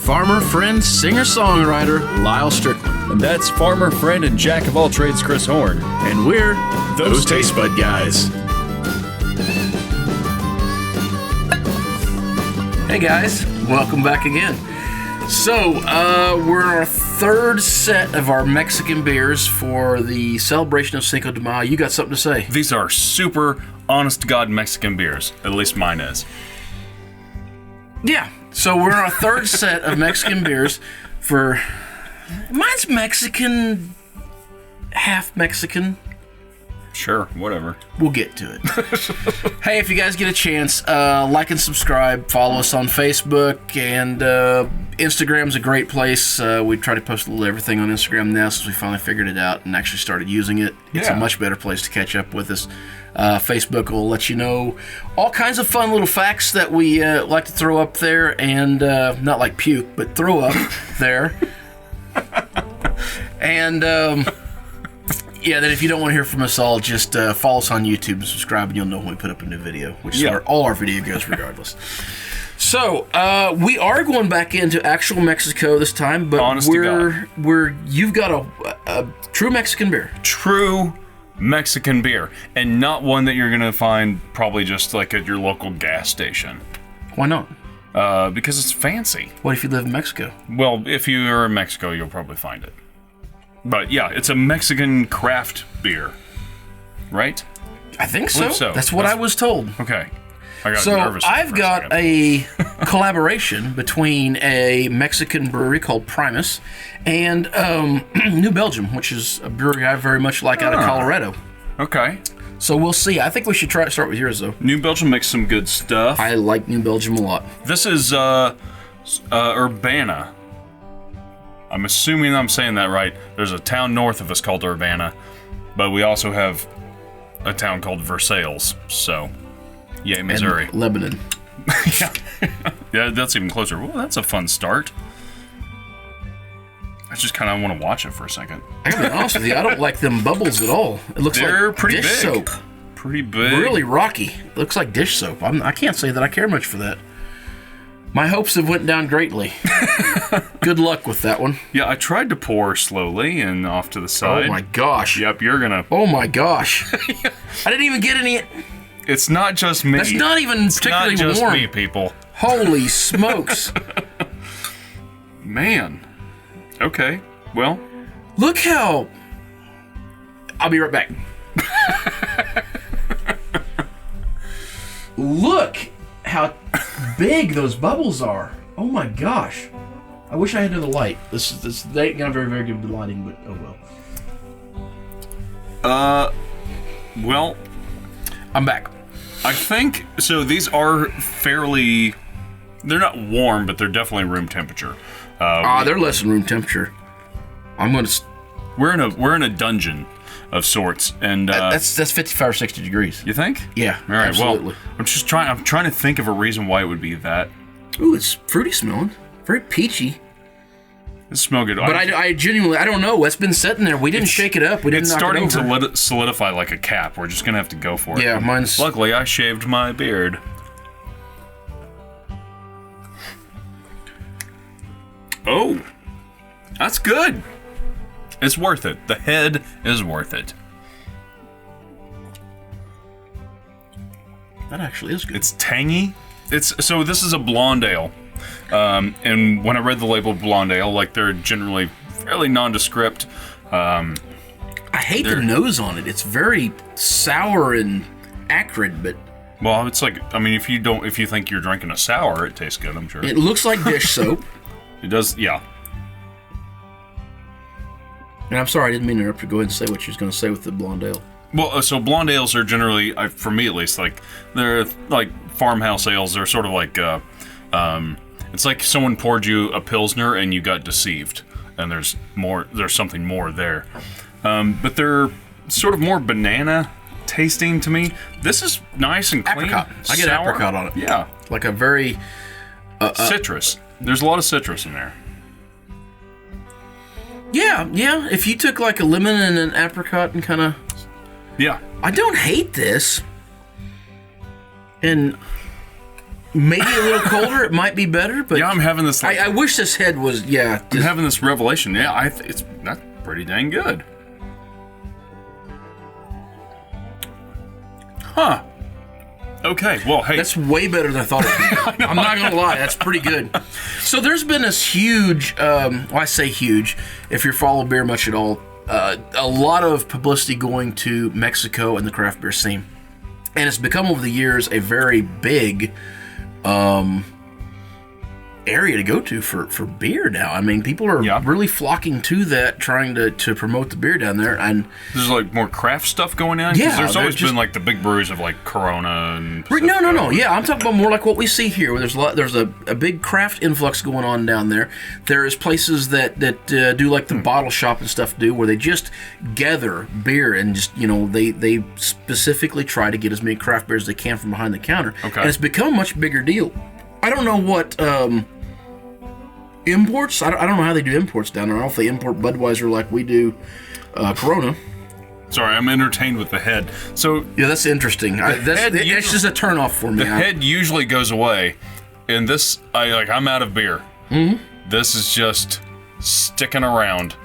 farmer, friend, singer-songwriter, Lyal Strickland. And that's farmer, friend, and jack of all trades, Chris Horn. And we're Those Tastebud Guys. Hey guys, welcome back again. So, we're in our third set of our Mexican beers for the celebration of Cinco de Mayo. You got something to say? These are super honest-to-God Mexican beers. At least mine is. Yeah, so we're in our third set of Mexican beers for... Mine's Mexican, half Mexican. Sure, whatever. We'll get to it. Hey, if you guys get a chance, like and subscribe. Follow us on Facebook, and Instagram's a great place. We try to post a little everything on Instagram now since we finally figured it out and actually started using it. It's a much better place to catch up with us. Facebook will let you know all kinds of fun little facts that we like to throw up there, and not like puke, but throw up there. And... yeah, that if you don't want to hear from us all, just follow us on YouTube and subscribe, and you'll know when we put up a new video, which is where all our video goes regardless. So, we are going back into actual Mexico this time, but you've got a true Mexican beer. True Mexican beer, and not one that you're going to find probably just like at your local gas station. Why not? Because it's fancy. What if you live in Mexico? Well, if you're in Mexico, you'll probably find it. But yeah, it's a Mexican craft beer, right? I think so. That's what I was told. Okay. I got nervous. So I've got a collaboration between a Mexican brewery called Primus and New Belgium, which is a brewery I very much like out of Colorado. Okay. So we'll see. I think we should start with yours, though. New Belgium makes some good stuff. I like New Belgium a lot. This is Urbana. I'm assuming I'm saying that right. There's a town north of us called Urbana, but we also have a town called Versailles. So, yay, Missouri. And Lebanon. Yeah, that's even closer. Well, that's a fun start. I just kind of want to watch it for a second. I gotta be honest with you, I don't like them bubbles at all. It looks like pretty dish big. soap. Pretty big. Really rocky. It looks like dish soap. I can't say that I care much for that. My hopes have went down greatly. Good luck with that one. Yeah, I tried to pour slowly and off to the side. Oh my gosh. Yep, you're gonna... Oh my gosh. I didn't even get any... It's not just me. That's not even particularly warm. It's not just me, people. Holy smokes. Man. Okay, well... Look how... I'll be right back. Look how big those bubbles are. Oh my gosh. I wish I had the light. This they ain't got very, very good lighting, but oh well. Well, I'm back. I think so. These are fairly. They're not warm, but they're definitely room temperature. They're less than room temperature. I'm gonna. We're in a dungeon of sorts, and that's 55 or 60 degrees. You think? Yeah. All right. Absolutely. Well, I'm trying to think of a reason why it would be that. Ooh, it's fruity smelling. Very peachy. It smells good. But I genuinely, I don't know. It's been sitting there. We didn't shake it up. We didn't knock it over. It's starting to solidify like a cap. We're just going to have to go for it. Yeah, mine's... Luckily, I shaved my beard. Oh, that's good. It's worth it. The head is worth it. That actually is good. It's tangy. So this is a blonde ale. And when I read the label blonde ale, like they're generally fairly nondescript. I hate the nose on it. It's very sour and acrid, but well, it's like, I mean, if you think you're drinking a sour, it tastes good, I'm sure. It looks like dish soap. It does, yeah. And I'm sorry, I didn't mean to interrupt you. Go ahead and say what you was going to say with the blonde ale. Well, so blonde ales are generally, for me at least, like they're like farmhouse ales. They're sort of like, it's like someone poured you a Pilsner and you got deceived, and there's something more there. But they're sort of more banana tasting to me. This is nice and clean. Apricot. I get sour. apricot on it. Yeah. Like a very... citrus. There's a lot of citrus in there. Yeah. If you took like a lemon and an apricot and kind of... Yeah. I don't hate this. And Maybe a little colder, it might be better. But yeah, I'm having this. Like, I wish this head was. Yeah, I'm having this revelation. Yeah, that's pretty dang good. Huh. Okay, well, hey. That's way better than I thought it would be. I'm not going to lie, that's pretty good. So there's been this huge, I say huge, if you're following beer much at all, a lot of publicity going to Mexico and the craft beer scene. And it's become over the years a very big area to go to for beer now. I mean, people are really flocking to that, trying to promote the beer down there. And there's like more craft stuff going on. Yeah, there's always been like the big breweries of like Corona and no. Yeah, I'm talking about more like what we see here, where there's a big craft influx going on down there. There is places that do like the bottle shop and stuff do, where they just gather beer and just they specifically try to get as many craft beers as they can from behind the counter. Okay. And it's become a much bigger deal. I don't know what imports. I don't know how they do imports down there. I don't know if they import Budweiser like we do Corona. Sorry, I'm entertained with the head. So yeah, that's interesting. That's just a turnoff for me. The head usually goes away, and this I'm out of beer. Mm-hmm. This is just sticking around.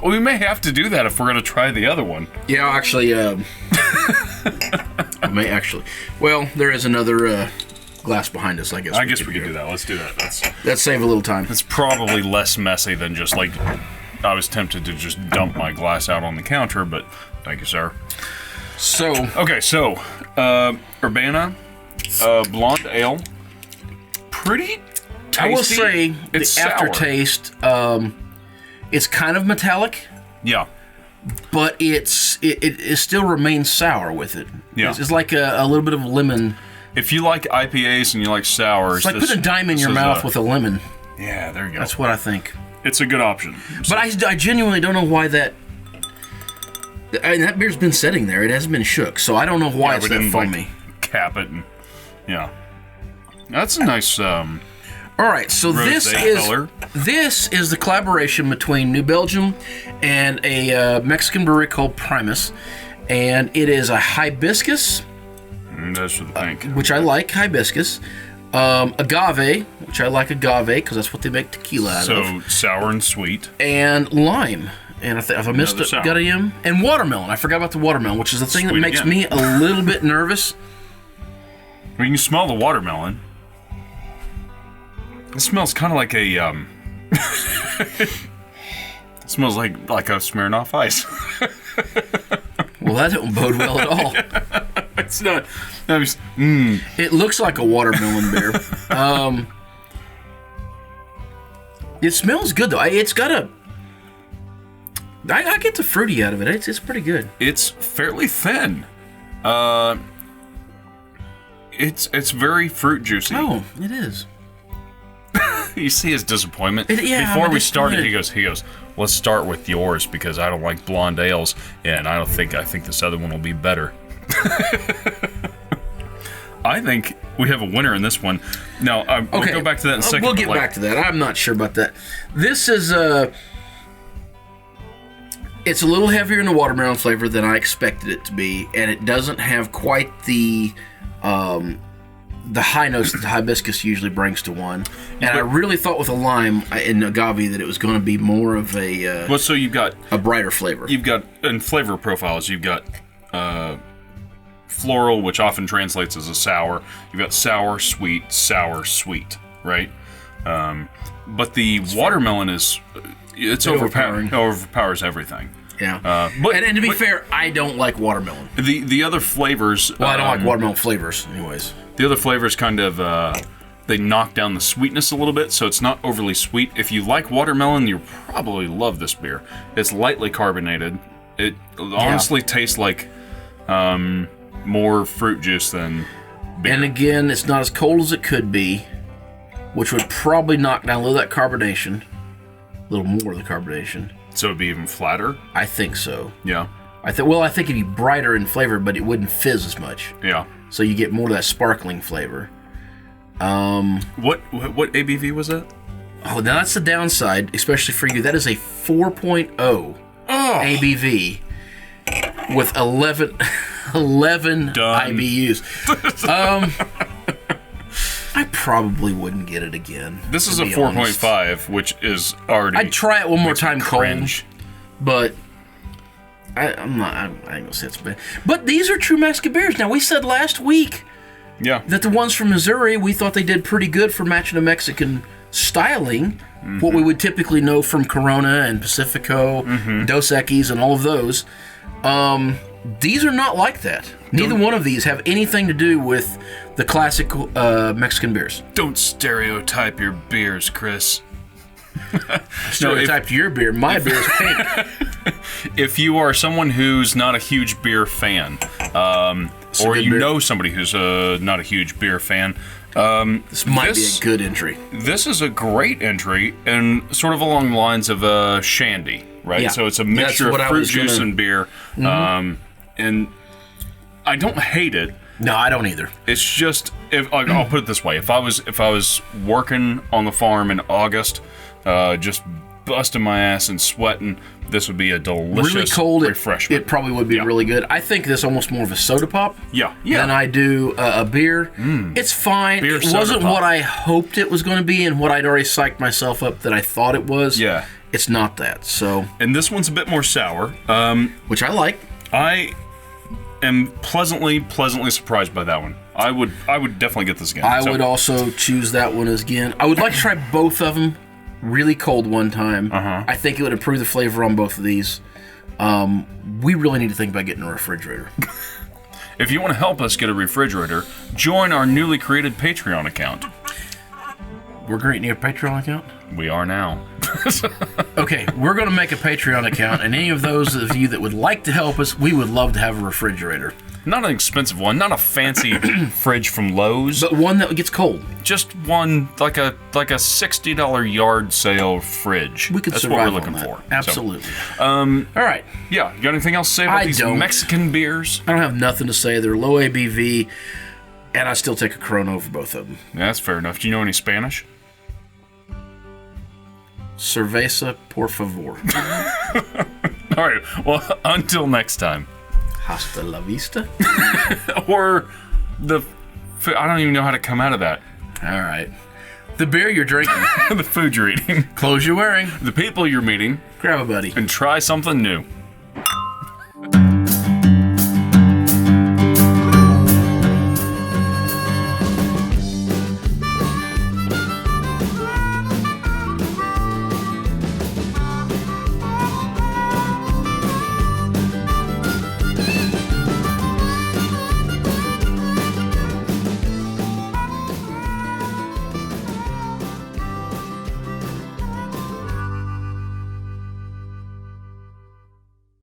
Well, we may have to do that if we're going to try the other one. Yeah, actually, we may actually. Well, there is another glass behind us, I guess. I guess we could do that. Let's do that. Let's save a little time. It's probably less messy than just like I was tempted to just dump my glass out on the counter, but thank you, sir. So Urbana blonde ale, pretty tasty. I will say it's the aftertaste. It's kind of metallic. Yeah. But it still remains sour with it. Yeah. It's like a little bit of lemon. If you like IPAs and you like sours, it's like putting a dime in your mouth with a lemon. Yeah, there you go. That's what I think. It's a good option. But I genuinely don't know why that. I mean, that beer's been sitting there. It hasn't been shook, so I don't know why it's that foamy. Cap it, and that's a nice. All right, so this is the collaboration between New Belgium and a Mexican brewery called Primus, and it is a hibiscus. That's for the pink. Which I like hibiscus. Agave, which I like agave because that's what they make tequila out of. So sour and sweet. And lime. And if I missed it, got a M. And watermelon. I forgot about the watermelon, which is the thing that makes me a little bit nervous. Well, you can smell the watermelon. It smells kind of like a it smells like a Smirnoff Ice. Well, that don't bode well at all. It's not. It looks like a watermelon beer. It smells good though. It's got a. I get the fruity out of it. It's pretty good. It's fairly thin. It's very fruit juicy. Oh, it is. You see his disappointment. Before we started, he goes, let's start with yours because I don't like blonde ales, and I think this other one will be better. I think we have a winner in this one. Now, we'll go back to that in a second. We'll get back to that. I'm not sure about that. This is it's a little heavier in the watermelon flavor than I expected it to be, and it doesn't have quite the high notes that the hibiscus usually brings to one. And I really thought with a lime in agave that it was going to be more of a so you've got a brighter flavor. You've got in flavor profiles. You've got floral, which often translates as a sour. You've got sour, sweet, right? But the watermelon it's overpowering. It overpowers everything. Yeah. And to be fair, I don't like watermelon. The other flavors. Well, I don't like watermelon flavors, anyways. The other flavors kind of they knock down the sweetness a little bit, so it's not overly sweet. If you like watermelon, you'll probably love this beer. It's lightly carbonated. It honestly tastes like more fruit juice than beer. And again, it's not as cold as it could be, which would probably knock down a little of that carbonation. A little more of the carbonation. So it'd be even flatter? I think so. Yeah. I think it'd be brighter in flavor, but it wouldn't fizz as much. Yeah. So you get more of that sparkling flavor. What ABV was that? Oh, now that's the downside, especially for you. That is a 4.0 ABV with 11 11 Done. IBUs. I probably wouldn't get it again. This is a 4.5, which is already... I'd try it one more time cringe. cold, but I ain't gonna say it's bad. But these are true Mexican beers. Now, we said last week that the ones from Missouri, we thought they did pretty good for matching a Mexican styling, what we would typically know from Corona and Pacifico, Dos Equis, and all of those. These are not like that. Neither one of these have anything to do with the classic Mexican beers. Don't stereotype your beers, Chris. Stereotype your beer. My beer is pink. If you are someone who's not a huge beer fan, or you know somebody who's not a huge beer fan, this might be a good entry. This is a great entry, and sort of along the lines of shandy, right? Yeah. So it's a mixture of fruit juice and beer, and I don't hate it. No, I don't either. It's just, I'll put it this way: if I was working on the farm in August, just busting my ass and sweating, this would be a delicious really cold refreshment. It probably would be really good. I think this almost more of a soda pop than I do a beer. It's fine. It wasn't what I hoped it was going to be and what I'd already psyched myself up that I thought it was. Yeah. It's not that. So. And this one's a bit more sour. Which I like. I am pleasantly surprised by that one. I would definitely get this again. I would also choose that one again. I would like to try both of them really cold one time. I think it would improve the flavor on both of these. We really need to think about getting a refrigerator. If you want to help us get a refrigerator, join our newly created Patreon account. We're creating a Patreon account? We are now. Okay, we're going to make a Patreon account, and any of those of you that would like to help us, we would love to have a refrigerator. Not an expensive one, not a fancy fridge from Lowe's, but one that gets cold. Just one like a $60 yard sale fridge. We could That's survive what we're looking on that. for. Absolutely. So, all right. Yeah, you got anything else to say about these Mexican beers? I don't have nothing to say. They're low ABV, and I still take a Corona over both of them. Yeah, that's fair enough. Do you know any Spanish? Cerveza, por favor. All right. Well, until next time. Hasta la vista. Or I don't even know how to come out of that. All right. The beer you're drinking. The food you're eating. Clothes you're wearing. The people you're meeting. Grab a buddy. And try something new.